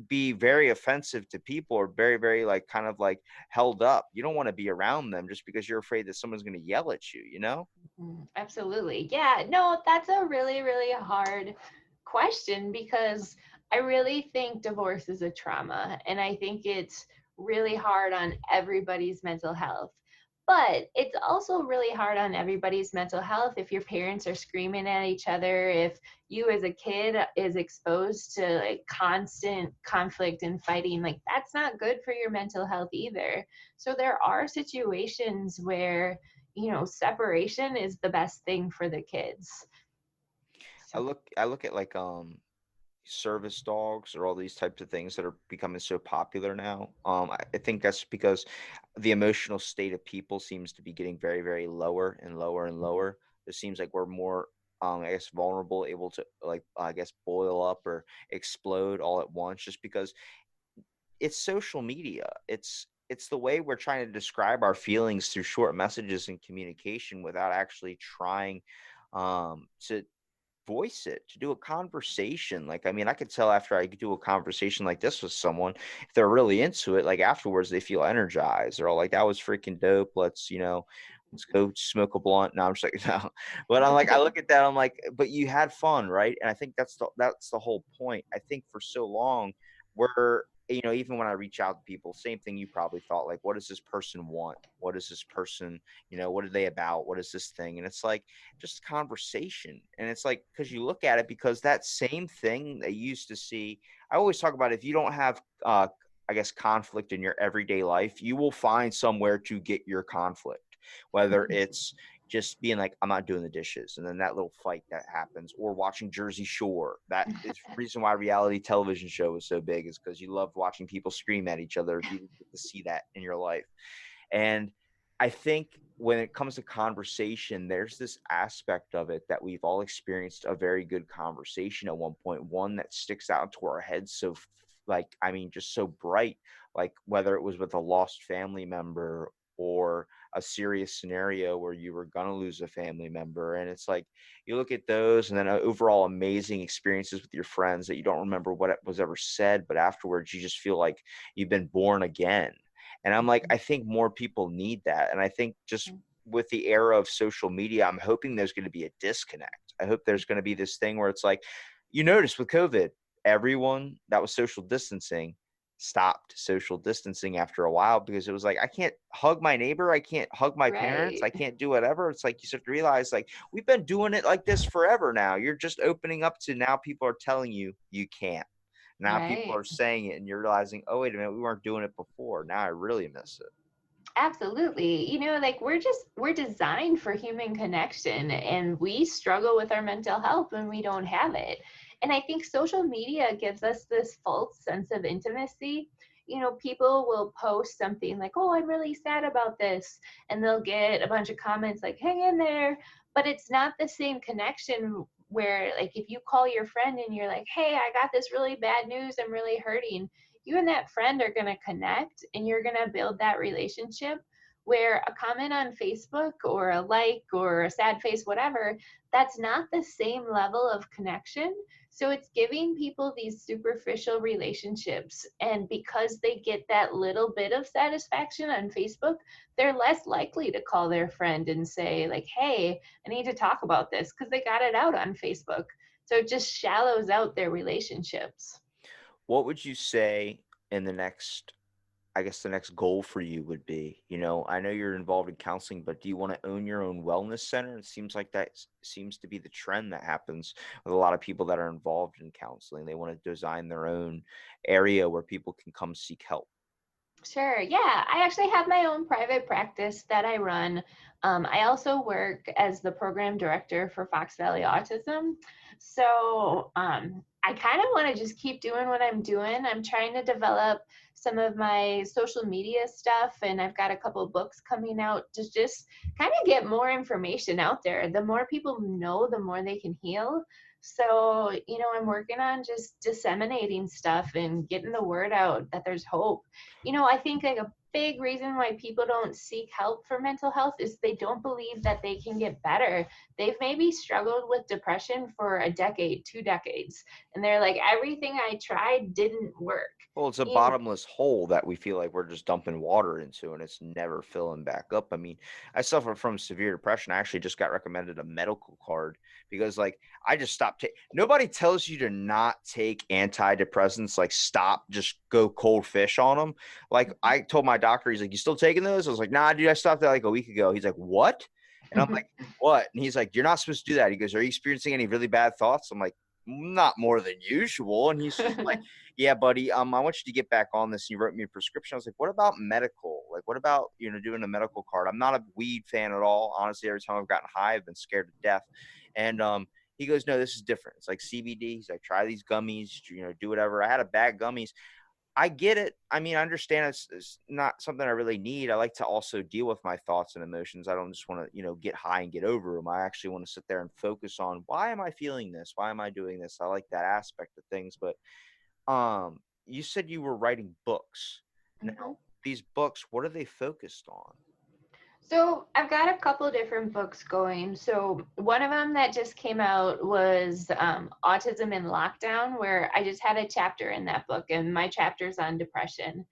be very offensive to people or very, very like kind of like held up. You don't want to be around them just because you're afraid that someone's going to yell at you, you know? Absolutely. Yeah, no, that's a really, really hard question because I really think divorce is a trauma and I think it's really hard on everybody's mental health. But it's also really hard on everybody's mental health if your parents are screaming at each other, if you as a kid is exposed to like constant conflict and fighting, like that's not good for your mental health either. So there are situations where separation is the best thing for the kids. So, I look at like service dogs or all these types of things that are becoming so popular now. I think that's because the emotional state of people seems to be getting very, very lower and lower and lower. It seems like we're more, I guess, vulnerable, able to like, I guess, boil up or explode all at once, just because it's social media. It's the way we're trying to describe our feelings through short messages and communication without actually trying to voice it, to do a conversation. Like, I mean, I could tell after I do a conversation like this with someone, if they're really into it, like afterwards they feel energized. They're all like, that was freaking dope. Let's go smoke a blunt. No, I'm just like, no. But I'm like, I look at that, I'm like, but you had fun, right? And I think that's the whole point. I think for so long, we're even when I reach out to people, same thing you probably thought, like, what does this person want? What is this person, what are they about? What is this thing? And it's like, just conversation. And it's like, because you look at it, because that same thing that you used to see, I always talk about, if you don't have I guess conflict in your everyday life, you will find somewhere to get your conflict, whether it's just being like, I'm not doing the dishes, and then that little fight that happens, or watching Jersey Shore. That is the reason why reality television show is so big, is because you love watching people scream at each other. You get to see that in your life. And I think when it comes to conversation, there's this aspect of it that we've all experienced a very good conversation at one point, one that sticks out to our heads. So, like, I mean, just so bright, like whether it was with a lost family member or a serious scenario where you were going to lose a family member. And it's like, you look at those and then overall amazing experiences with your friends that you don't remember what was ever said, but afterwards you just feel like you've been born again. And I'm like, I think more people need that. And I think just with the era of social media, I'm hoping there's going to be a disconnect. I hope there's going to be this thing where it's like, you notice with COVID, everyone that was social distancing, stopped social distancing after a while, because it was like, I can't hug my neighbor, I can't hug my parents, Right. I can't do whatever. It's like you start to realize, like, we've been doing it like this forever now. You're just opening up to, now people are telling you you can't. Now people Right. are saying it, and you're realizing, oh wait a minute, we weren't doing it before. Now I really miss it. Absolutely. Like we're designed for human connection and we struggle with our mental health when we don't have it. And I think social media gives us this false sense of intimacy. People will post something like, "Oh, I'm really sad about this." And they'll get a bunch of comments like, "Hang in there." But it's not the same connection where like if you call your friend and you're like, "Hey, I got this really bad news. I'm really hurting." You and that friend are going to connect and you're going to build that relationship, where a comment on Facebook or a like or a sad face, whatever, that's not the same level of connection. So it's giving people these superficial relationships. And because they get that little bit of satisfaction on Facebook, they're less likely to call their friend and say, like, "Hey, I need to talk about this," because they got it out on Facebook. So it just shallows out their relationships. What would you say in the next, I guess the next goal for you would be? I know you're involved in counseling, but do you want to own your own wellness center? It seems like that seems to be the trend that happens with a lot of people that are involved in counseling. They want to design their own area where people can come seek help. Sure. Yeah. I actually have my own private practice that I run. I also work as the program director for Fox Valley Autism. So I kind of want to just keep doing what I'm doing. I'm trying to develop some of my social media stuff, and I've got a couple of books coming out to just kind of get more information out there. The more people know, the more they can heal. So, I'm working on just disseminating stuff and getting the word out that there's hope. I think like a big reason why people don't seek help for mental health is they don't believe that they can get better. They've maybe struggled with depression for a decade, 2 decades, and they're like, everything I tried didn't work. Well, it's a You bottomless hole that we feel like we're just dumping water into, and it's never filling back up. I mean, I suffer from severe depression. I actually just got recommended a medical card because, like, I just stopped taking. Nobody tells you to not take antidepressants. Like, stop, just go cold fish on them. Like, I told my doctor, he's like, "You still taking those?" I was like, "Nah, dude, I stopped that like a week ago." He's like, "What?" And I'm like, "What?" And he's like, "You're not supposed to do that." He goes, "Are you experiencing any really bad thoughts?" I'm like, "Not more than usual." And he's just like, "Yeah, buddy, I want you to get back on this." And he wrote me a prescription. I was like, "What about medical? Like, what about, doing a medical card?" I'm not a weed fan at all. Honestly, every time I've gotten high, I've been scared to death. And he goes, "No, this is different. It's like CBD." He's like, "Try these gummies, do whatever." I had a bag gummies. I get it. I mean, I understand it's not something I really need. I like to also deal with my thoughts and emotions. I don't just want to, get high and get over them. I actually want to sit there and focus on, why am I feeling this? Why am I doing this? I like that aspect of things. But you said you were writing books. Now, Mhm. these books, what are they focused on? So I've got a couple different books going. So one of them that just came out was Autism in Lockdown, where I just had a chapter in that book, and my chapter's on depression.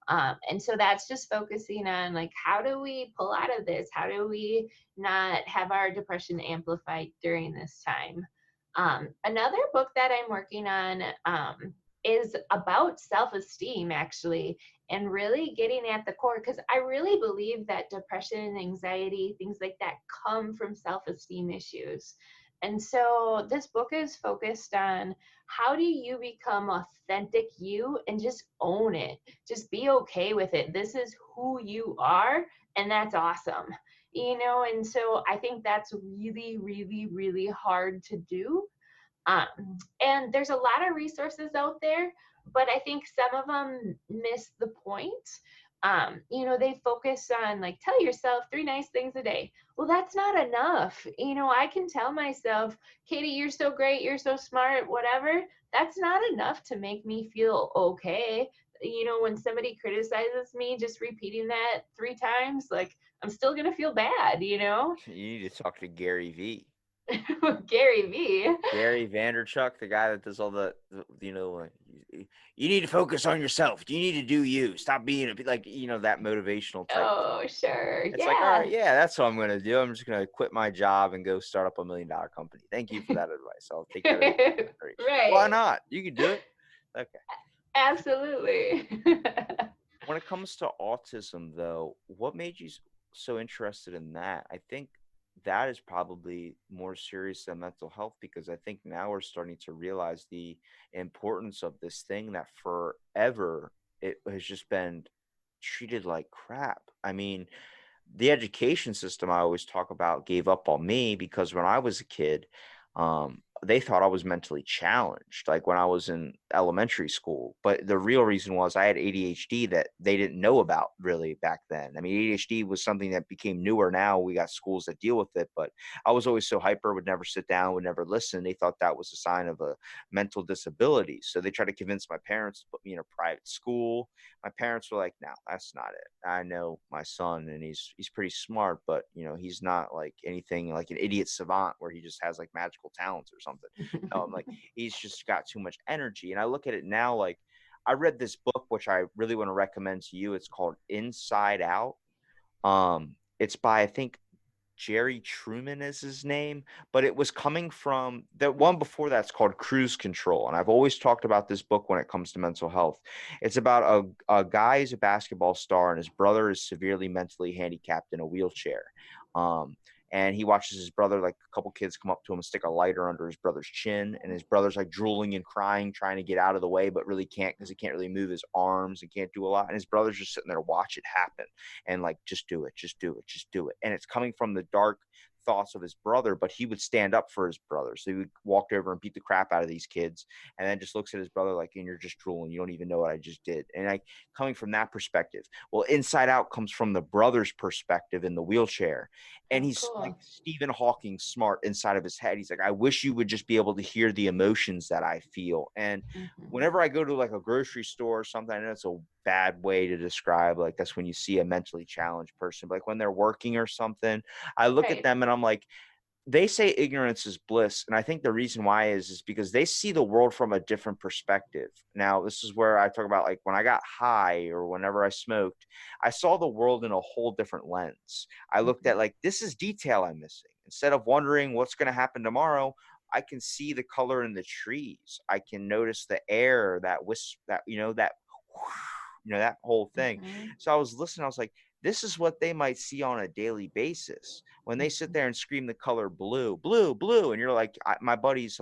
And so that's just focusing on like, how do we pull out of this? How do we not have our depression amplified during this time? Another book that I'm working on is about self-esteem, actually, and really getting at the core, because I really believe that depression and anxiety, things like that, come from self-esteem issues. And so this book is focused on how do you become authentic you and just own it, just be okay with it. This is who you are, and that's awesome. And so I think that's really, really, really hard to do. And there's a lot of resources out there, but I think some of them miss the point. They focus on like, tell yourself 3 nice things a day. Well, that's not enough. I can tell myself, "Katie, you're so great, you're so smart," whatever. That's not enough to make me feel okay. When somebody criticizes me, just repeating that 3 times, like, I'm still gonna feel bad. You need to talk to Gary V. Gary V. Gary Vanderchuck, the guy that does all you need to focus on yourself. You need to do you. Stop being like, that motivational type Oh, talk. sure. It's like, all right, Yeah. yeah, that's what I'm going to do. I'm just going to quit my job and go start up $1 million company. Thank you for that advice. I'll take that into consideration. Why Right. not? You can do it. Okay. Absolutely. When it comes to autism, though, what made you so interested in that? I think that is probably more serious than mental health because I think now we're starting to realize the importance of this thing that forever it has just been treated like crap. I mean, the education system I always talk about gave up on me because when I was a kid, they thought I was mentally challenged, like when I was in elementary school. But the real reason was I had ADHD that they didn't know about really back then. I mean, ADHD was something that became newer now. We got schools that deal with it, but I was always so hyper, would never sit down, would never listen. They thought that was a sign of a mental disability. So they tried to convince my parents to put me in a private school. My parents were like, "No, that's not it. I know my son, and he's pretty smart, but he's not like anything like an idiot savant where he just has like magical talents or something. No, I'm like he's just got too much energy." And I look at it now like I read this book which I really want to recommend to you. It's called Inside Out. It's by I think Jerry Truman is his name, but it was coming from the one before that's called Cruise Control. And I've always talked about this book when it comes to mental health. It's about a guy who's a basketball star and his brother is severely mentally handicapped in a wheelchair. Um, and he watches his brother, like a couple kids come up to him and stick a lighter under his brother's chin. And his brother's like drooling and crying, trying to get out of the way, but really can't because he can't really move his arms and can't do a lot. And his brother's just sitting there to watch it happen and like just do it, just do it, just do it. And it's coming from the dark thoughts of his brother, but he would stand up for his brother. So he would walk over and beat the crap out of these kids and then just looks at his brother like, and you're just drooling. You don't even know what I just did. And like coming from that perspective. Well, Inside Out comes from the brother's perspective in the wheelchair. And Oh, he's like cool. Stephen Hawking smart inside of his head. He's like, I wish you would just be able to hear the emotions that I feel. And Mhm. whenever I go to like a grocery store or something, I know it's a bad way to describe like that's when you see a mentally challenged person, but like when they're working or something, I look at Right. them and I'm like, they say ignorance is bliss. And I think the reason why is because they see the world from a different perspective. Now, this is where I talk about like when I got high or whenever I smoked, I saw the world in a whole different lens. I looked Mhm. at like, this is detail I'm missing. Instead of wondering what's going to happen tomorrow, I can see the color in the trees. I can notice the air, that wisp, that, that, that whole thing. Mhm. So I was listening, I was like, this is what they might see on a daily basis when they sit Mhm. there and scream the color blue, blue, blue, and you're like, my buddy's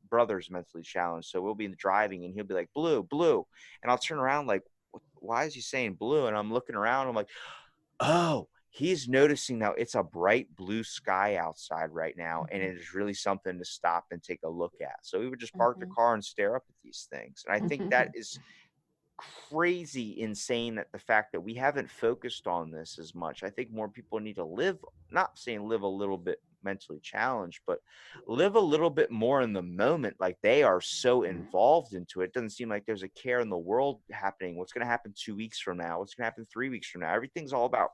brother's mentally challenged, so we'll be driving, and he'll be like, blue, blue, and I'll turn around like, why is he saying blue? And I'm looking around, I'm like, oh, he's noticing now it's a bright blue sky outside right now, and Mhm. it is really something to stop and take a look at. So we would just park the Mhm. car and stare up at these things, and I think that Mhm. is crazy insane that the fact that we haven't focused on this as much. I think more people need to live, not saying live a little bit mentally challenged, but live a little bit more in the moment. Like they are so Mhm. involved into it. It doesn't seem like there's a care in the world happening. What's going to happen 2 weeks from now? What's going to happen 3 weeks from now? Everything's all about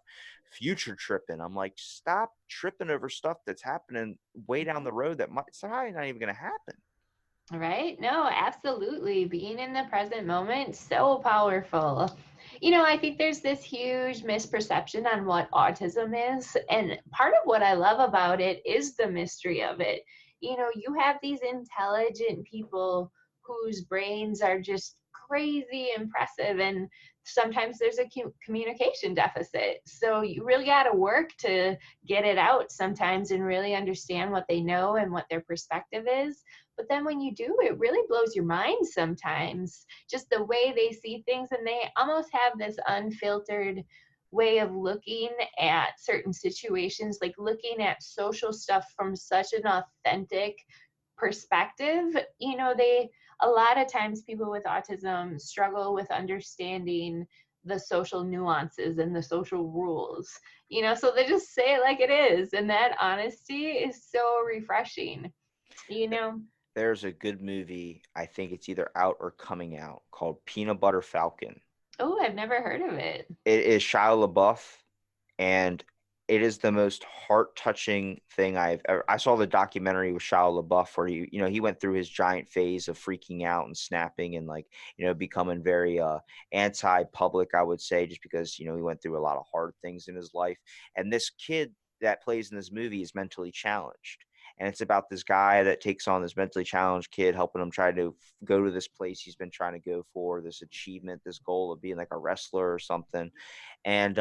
future tripping. I'm like, stop tripping over stuff that's happening way down the road that might, it's probably not even going to happen. Right? No, absolutely. Being in the present moment, so powerful. I think there's this huge misperception on what autism is. And part of what I love about it is the mystery of it. You have these intelligent people whose brains are just crazy impressive. And sometimes there's a communication deficit. So you really got to work to get it out sometimes and really understand what they know and what their perspective is. But then when you do, it really blows your mind sometimes, just the way they see things. And they almost have this unfiltered way of looking at certain situations, like looking at social stuff from such an authentic perspective. A lot of times people with autism struggle with understanding the social nuances and the social rules, so they just say it like it is. And that honesty is so refreshing, you know. There's a good movie, I think it's either out or coming out, called Peanut Butter Falcon. Oh, I've never heard of it. It is Shia LaBeouf, and it is the most heart-touching thing I've ever. I saw the documentary with Shia LaBeouf where he went through his giant phase of freaking out and snapping and like, becoming very anti-public, I would say, just because, he went through a lot of hard things in his life. And this kid that plays in this movie is mentally challenged. And it's about this guy that takes on this mentally challenged kid, helping him try to go to this place he's been trying to go for, this achievement, this goal of being like a wrestler or something. And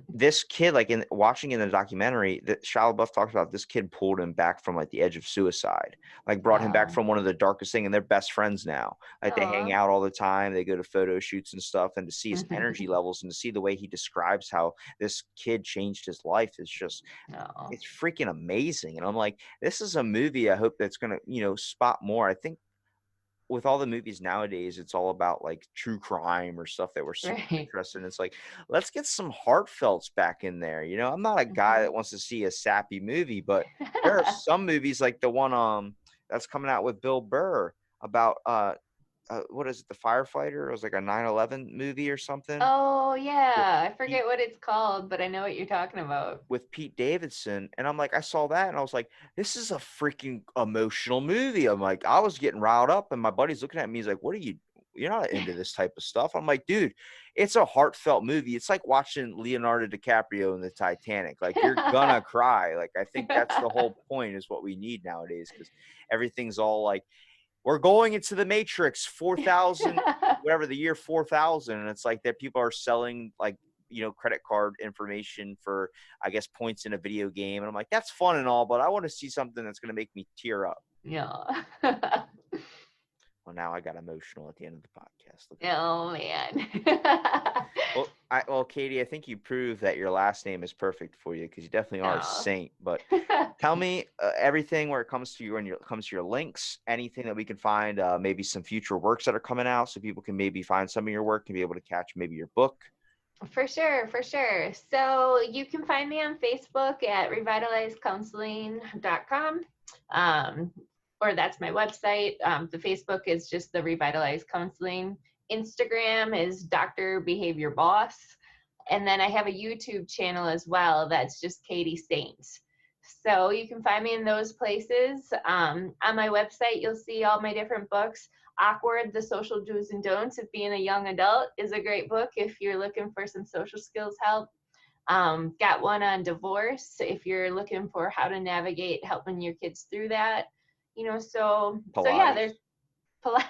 this kid, like in watching in the documentary that Shia LaBeouf talks about, this kid pulled him back from like the edge of suicide, like brought him back Wow. from one of the darkest things, and they're best friends now. Like they hang Aw. out all the time, they go to photo shoots and stuff, and to see his energy levels and to see the way he describes how this kid changed his life is just, Aw. it's freaking amazing. And I'm like, this is a movie I hope that's gonna, spot more. I think with all the movies nowadays, it's all about like true crime or stuff that we're super Right. interested in. It's like, let's get some heartfelts back in there. I'm not a guy that wants to see a sappy movie, but there are some movies like the one that's coming out with Bill Burr about what is it, the firefighter? It was like a 9/11 movie or something. Oh with yeah, I Pete, forget what it's called, but I know what you're talking about. with Pete Davidson. And I'm like, I saw that and I was like, this is a freaking emotional movie. I'm like, I was getting riled up, and my buddy's looking at me. He's like, what are you're not into this type of stuff? I'm like, dude, it's a heartfelt movie. It's like watching Leonardo DiCaprio in the Titanic. Like, you're gonna cry. Like, I think that's the whole point, is what we need nowadays, because everything's all like, we're going into the Matrix 4000, whatever, the year 4000. And it's like that people are selling like, credit card information for, I guess, points in a video game. And I'm like, that's fun and all, but I want to see something that's going to make me tear up. Yeah. Well, now I got emotional at the end of the podcast. Look at Oh man. that. Well, Katie, I think you proved that your last name is perfect for you, because you definitely are a Aw. saint. But tell me everything where it comes to you, and comes to your links, anything that we can find, maybe some future works that are coming out, so people can maybe find some of your work and be able to catch maybe your book. For sure, for sure. So you can find me on Facebook at revitalizecounseling.com. Or that's my website. The Facebook is just the Revitalize Counseling. Instagram is Dr. Behavior Boss. And then I have a YouTube channel as well. That's just Katie Saint. So you can find me in those places. On my website, you'll see all my different books. Awkward, The Social Do's and Don'ts of Being a Young Adult is a great book if you're looking for some social skills help. Got one on divorce if you're looking for how to navigate helping your kids through that. So yeah, there's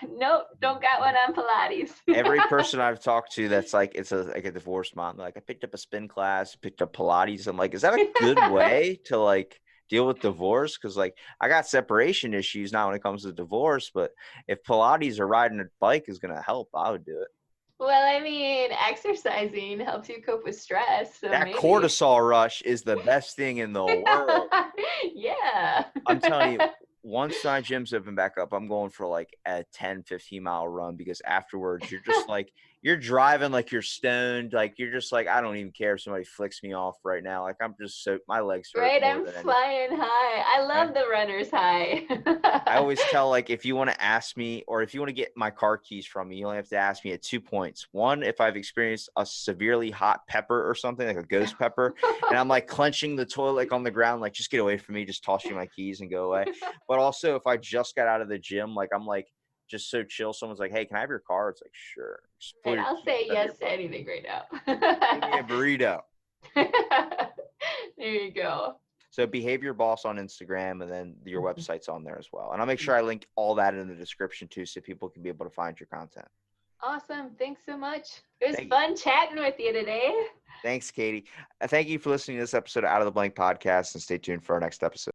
nope, don't got one on Pilates. Every person I've talked to that's like, it's like a divorced mom, like, I picked up a spin class, picked up Pilates. I'm like, is that a good way to like deal with divorce? Because like, I got separation issues now when it comes to divorce, but if Pilates or riding a bike is gonna help, I would do it. Well, I mean, exercising helps you cope with stress. So That maybe. cortisol rush is the best thing in the world. Yeah. I'm telling you, once my gyms open back up, I'm going for like a 10-15 mile run, because afterwards you're just like, you're driving like you're stoned. Like, you're just like, I don't even care if somebody flicks me off right now. Like, I'm just so, my legs hurt. Right, more I'm than anything. flying high. I love the runner's high. I always tell, like, if you want to ask me, or if you want to get my car keys from me, you only have to ask me at 2 points. One, if I've experienced a severely hot pepper or something, like a ghost pepper, and I'm like clenching the toilet, like on the ground, like, just get away from me, just toss you my keys and go away. But also, if I just got out of the gym, like, I'm like just so chill. Someone's like, hey, can I have your car? It's like, sure. Right, I'll say yes to anything right now. Give me a burrito. There you go. So Behavior Boss on Instagram, and then your website's on there as well. And I'll make sure I link all that in the description too, so people can be able to find your content. Awesome. Thanks so much. It was fun chatting with you today. Thanks, Katie. Thank you for listening to this episode of Out of the Blank podcast, and stay tuned for our next episode.